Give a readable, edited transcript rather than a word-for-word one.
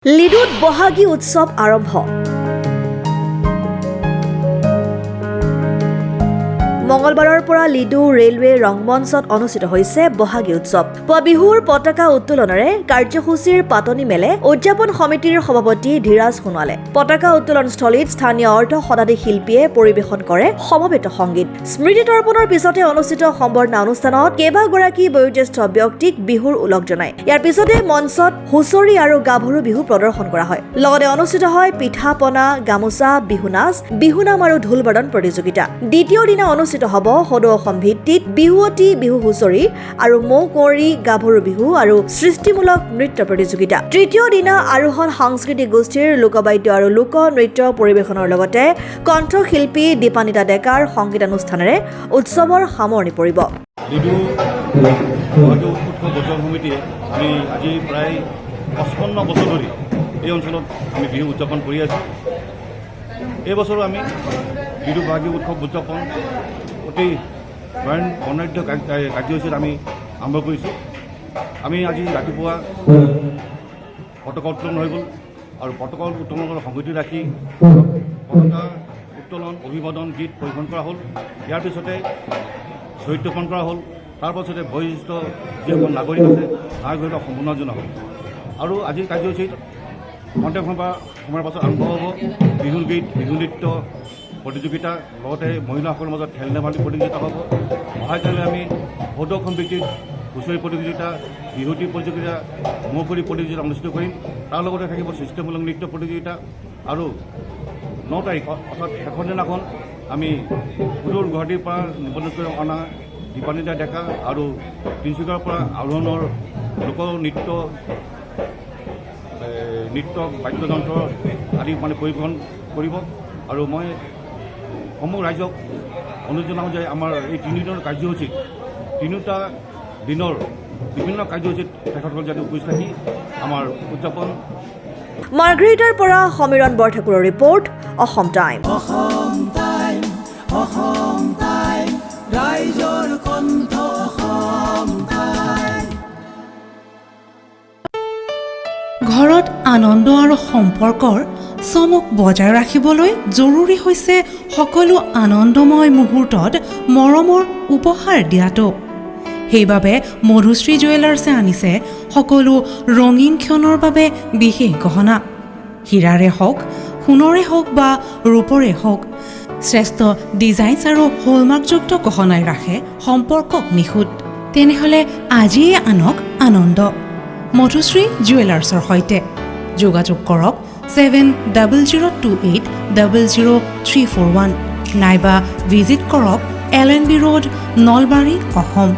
লিডুত বহাগী উৎসৱ আৰম্ভ। মঙলবাৰৰ পৰা লিডু ৰেলৱে ৰংমঞ্চত অনুষ্ঠিত হৈছে বহাগী উৎসৱ। বিহুৰ পতাকা উত্তোলনেৰে কাৰ্যসূচীৰ পাতনি মেলে উদযাপন সমিতিৰ সভাপতি ধীৰাজ সোণোৱালে। পতাকা উত্তোলনস্থলীত স্থানীয় অৰ্ধ শতাধিক শিল্পীয়ে পৰিৱেশন কৰে সমবেত সংগীত। স্মৃতি তৰ্পণৰ পিছতে অনুষ্ঠিত সম্বৰ্ধনা অনুষ্ঠানত কেইবাগৰাকী বয়োজ্যেষ্ঠ ব্যক্তিক বিহুৰ ওলগ জনায়। ইয়াৰ পিছতে মঞ্চত হুঁচৰি আৰু গাভৰু বিহু প্ৰদৰ্শন কৰা হয়। লগতে অনুষ্ঠিত হয় পিঠা পনা, গামোচা, বিহু নাচ, বিহুনাম আৰু ঢোল-বাদন প্ৰতিযোগিতা। দ্বিতীয় দিনা অনুষ্ঠিত হ'ব সদৌ অসম ভিত্তিত বিহুৱতী, বিহু হুঁচৰি আৰু মৌ কুঁৱৰী, গাভৰু বিহু আৰু সৃষ্টিমূলক নৃত্য প্ৰতিযোগিতা। তৃতীয় দিনা আৰোহণ সাংস্কৃতিক গোষ্ঠীৰ লোকবাদ্য আৰু লোক নৃত্য পৰিৱেশনৰ লগতে কণ্ঠশিল্পী দীপানিতা ডেকাৰ সংগীতানুষ্ঠানেৰে উৎসৱৰ সামৰণি পৰিব। লিডু বহাগী উৎসৱ বজাৰ সমিতিয়ে আমি আজি প্ৰায় 55 বছৰ ধৰি এই অঞ্চলত আমি বিহু উদযাপন কৰি আছোঁ। এই বছৰো আমি লিডু বহাগী উৎসৱ উদযাপন অতি বৰ্ণাঢ্য কাৰ্যসূচীত আমি আৰম্ভ কৰিছোঁ। আমি আজি ৰাতিপুৱা পতাকা উত্তোলন হৈ গ'ল আৰু পতাকা উত্তোলনৰ সংগতি ৰাখি পতাকা উত্তোলন, অভিবাদন গীত পৰিৱেশন কৰা হ'ল। ইয়াৰ পিছতে শ্বহীদ তৰ্পণ কৰা হ'ল। তাৰ পাছতে বয়োজ্যেষ্ঠ যিসকল নাগৰিক আছে নাগৰিকক সম্বৰ্ধনা জনোৱা হ'ল। আৰু আজিৰ কাৰ্যসূচীত খন্তেক সময়ৰ পাছত আৰম্ভ হ'ব বিহুৰ গীত, বিহু নৃত্য প্ৰতিযোগিতা, লগতে মহিলাসকলৰ মাজত খেল ধেমালি প্ৰতিযোগিতা হ'ব। অহাকাইলৈ আমি সদৌ অসম ভিত্তিত হুঁচৰি প্ৰতিযোগিতা, বিহুৱতী প্ৰতিযোগিতা, মৌকুঁৱৰী প্ৰতিযোগিতা অনুষ্ঠিত কৰিম। তাৰ লগতে থাকিব সৃষ্টিমূলক নৃত্য প্ৰতিযোগিতা। আৰু 9 তাৰিখ অৰ্থাৎ শেষৰ দিনাখন আমি সুদূৰ গুৱাহাটীৰ পৰা নিবন্ধন কৰি অনা দীপানিতা ডেকা আৰু তিনিচুকীয়াৰ পৰা আৰোহণৰ লোকনৃত্য, বাদ্যযন্ত্ৰ আদি পৰিৱেশন কৰিব। আৰু মই সমূহ ৰাইজক অনুৰোধ জনাওঁ যে আমাৰ এই 3 দিনৰ কাৰ্যসূচীত 3টা দিনৰ বিভিন্ন কাৰ্যসূচীত তেখেতসকল যাতে উপস্থিত থাকি আমাৰ উদযাপন। মাৰ্ঘেৰিটাৰ পৰা সমীৰণ বৰঠাকুৰৰ ৰিপৰ্ট, অসম টাইম। ঘৰত আনন্দ আৰু সম্পৰ্কৰ চমক বজাই ৰাখিবলৈ জৰুৰী হৈছে সকলো আনন্দময় মুহূৰ্তত মৰমৰ উপহাৰ দিয়াটো। সেইবাবে মধুশ্ৰী জুৱেলাৰ্ছে আনিছে সকলো ৰঙীন ক্ষণৰ বাবে বিশেষ গহনা। হীৰাৰে হওক, সোণৰে হওক বা ৰূপৰে হওক, শ্ৰেষ্ঠ ডিজাইনছ আৰু হলমাৰ্কযুক্ত গহনাই ৰাখে সম্পৰ্কক নিখুঁত। তেনেহ'লে আজিয়ে আনক আনন্দ মধুশ্ৰী জুৱেলাৰ্ছৰ সৈতে। যোগাযোগ কৰক 7002800341 নাইবা ভিজিট কৰক LNB ৰোড, নলবাৰী, অসম।